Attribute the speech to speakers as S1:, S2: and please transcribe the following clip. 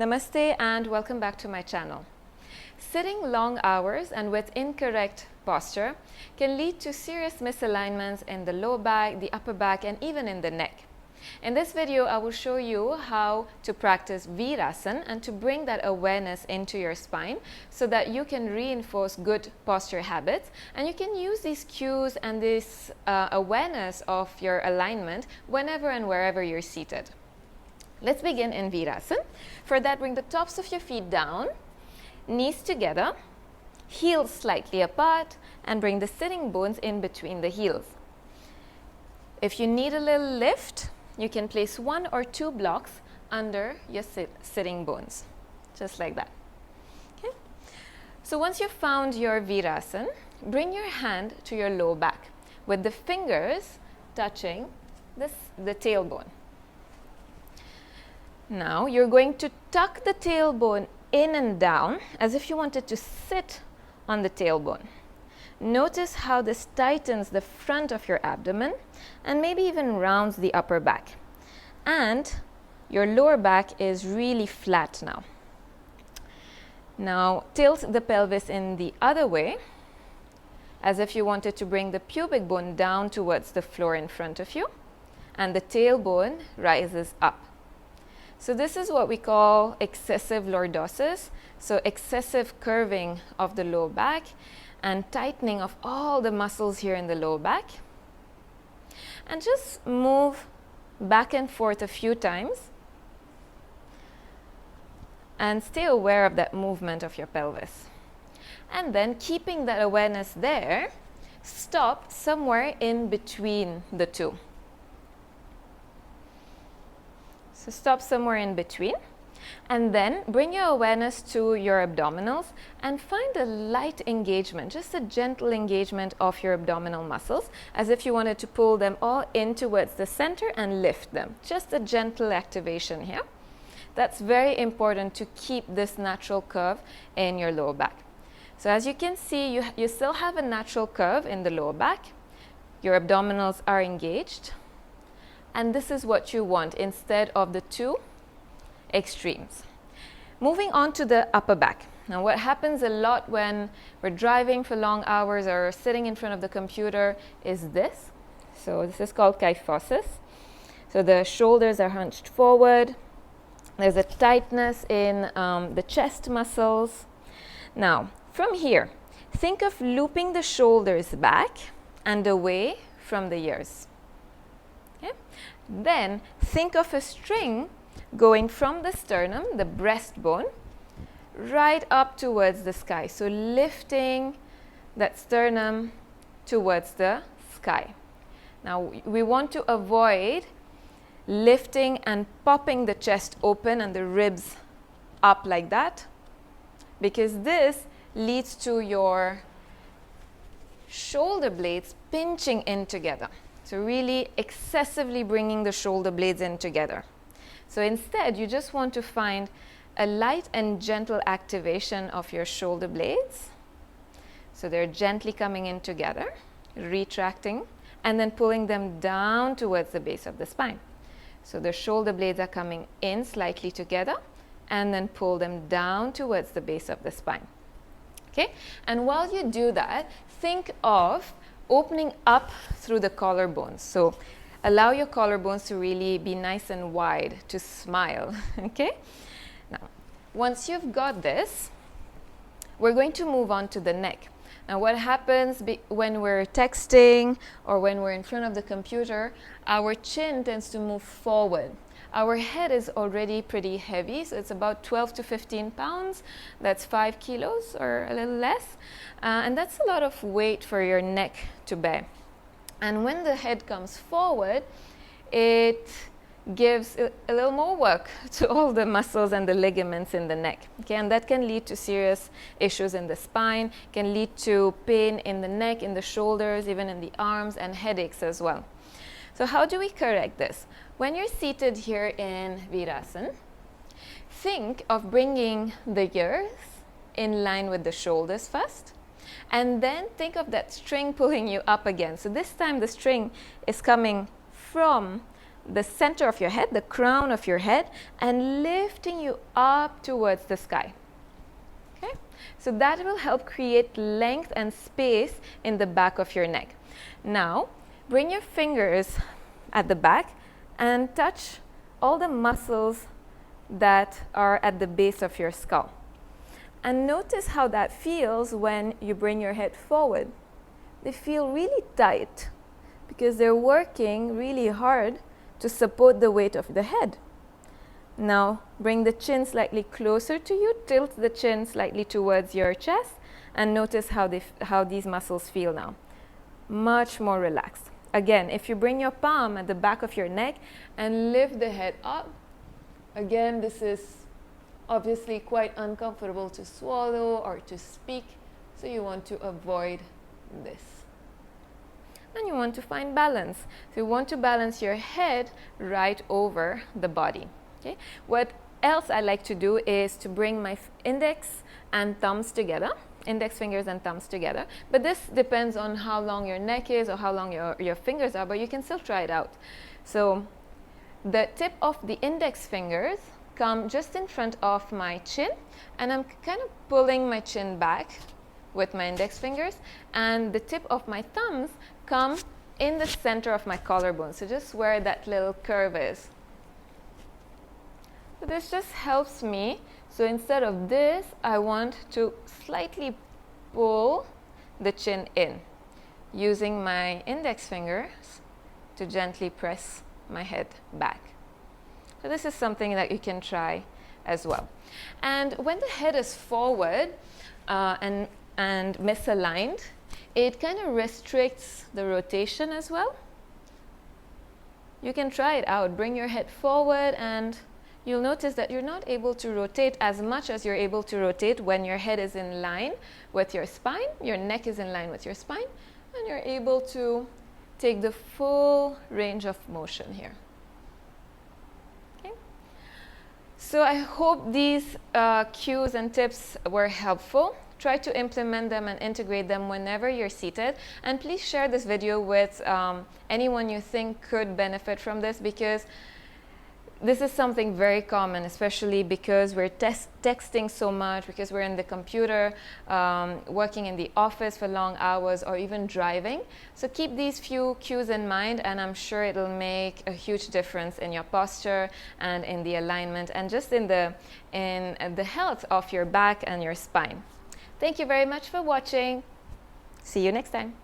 S1: Namaste and welcome back to my channel. Sitting long hours and with incorrect posture can lead to serious misalignments in the low back, the upper back, and even in the neck. In this video, I will show you how to practice Veerasana and to bring that awareness into your spine so that you can reinforce good posture habits, and you can use these cues and this awareness of your alignment whenever and wherever you're seated. Let's begin in Veerasana. For that, bring the tops of your feet down, knees together, heels slightly apart, and bring the sitting bones in between the heels. If you need a little lift, you can place 1 or 2 blocks under your sitting bones, just like that. Okay? So once you've found your Veerasana, bring your hand to your low back with the fingers touching the tailbone. Now you're going to tuck the tailbone in and down as if you wanted to sit on the tailbone. Notice how this tightens the front of your abdomen and maybe even rounds the upper back. And your lower back is really flat now. Now tilt the pelvis in the other way as if you wanted to bring the pubic bone down towards the floor in front of you, and the tailbone rises up. So this is what we call excessive lordosis, so excessive curving of the low back and tightening of all the muscles here in the low back. And just move back and forth a few times and stay aware of that movement of your pelvis. And then, keeping that awareness there, stop somewhere in between the two. So stop somewhere in between, and then bring your awareness to your abdominals and find a light engagement, just a gentle engagement of your abdominal muscles, as if you wanted to pull them all in towards the center and lift them. Just a gentle activation here. That's very important to keep this natural curve in your lower back. So as you can see, you still have a natural curve in the lower back. Your abdominals are engaged. And this is what you want instead of the two extremes. Moving on to the upper back. Now, what happens a lot when we're driving for long hours or sitting in front of the computer is this. So this is called kyphosis. So the shoulders are hunched forward. There's a tightness in the chest muscles. Now, from here, think of looping the shoulders back and away from the ears. Okay? Then think of a string going from the sternum, the breastbone, right up towards the sky. So lifting that sternum towards the sky. Now we want to avoid lifting and popping the chest open and the ribs up like that, because this leads to your shoulder blades pinching in together. So really excessively bringing the shoulder blades in together. So instead, you just want to find a light and gentle activation of your shoulder blades. So they're gently coming in together, retracting, and then pulling them down towards the base of the spine. So the shoulder blades are coming in slightly together, and then pull them down towards the base of the spine. Okay? And while you do that, think of opening up through the collarbones. So allow your collarbones to really be nice and wide, to smile. Okay? Now, once you've got this, we're going to move on to the neck. Now, what happens when we're texting or when we're in front of the computer, our chin tends to move forward. Our head is already pretty heavy, so it's about 12 to 15 pounds. That's 5 kilos or a little less. And that's a lot of weight for your neck to bear. And when the head comes forward, it gives a little more work to all the muscles and the ligaments in the neck. Okay? And that can lead to serious issues in the spine, can lead to pain in the neck, in the shoulders, even in the arms, and headaches as well. So how do we correct this? When you're seated here in Veerasana, think of bringing the ears in line with the shoulders first, and then think of that string pulling you up again. So this time the string is coming from the center of your head, the crown of your head, and lifting you up towards the sky. Okay? So that will help create length and space in the back of your neck. Now, bring your fingers at the back and touch all the muscles that are at the base of your skull. And notice how that feels when you bring your head forward. They feel really tight because they're working really hard to support the weight of the head. Now, bring the chin slightly closer to you, tilt the chin slightly towards your chest, and notice how these muscles feel now. Much more relaxed. Again, if you bring your palm at the back of your neck and lift the head up, again, this is obviously quite uncomfortable to swallow or to speak, so you want to avoid this. And you want to find balance. So you want to balance your head right over the body. Okay? What else I like to do is to bring my index and thumbs together, index fingers and thumbs together. But this depends on how long your neck is or how long your fingers are, but you can still try it out. So the tip of the index fingers come just in front of my chin, and I'm kind of pulling my chin back with my index fingers, and the tip of my thumbs come in the center of my collarbone, so just where that little curve is. So this just helps me. So instead of this, I want to slightly pull the chin in, using my index fingers to gently press my head back. So this is something that you can try as well. And when the head is forward and misaligned, it kind of restricts the rotation as well. You can try it out. Bring your head forward, and you'll notice that you're not able to rotate as much as you're able to rotate when your head is in line with your spine, your neck is in line with your spine, and you're able to take the full range of motion here. Okay? So I hope these cues and tips were helpful. Try to implement them and integrate them whenever you're seated. And please share this video with anyone you think could benefit from this, because this is something very common, especially because we're texting so much, because we're in the computer, working in the office for long hours, or even driving. So keep these few cues in mind, and I'm sure it'll make a huge difference in your posture and in the alignment, and just in the health of your back and your spine. Thank you very much for watching. See you next time.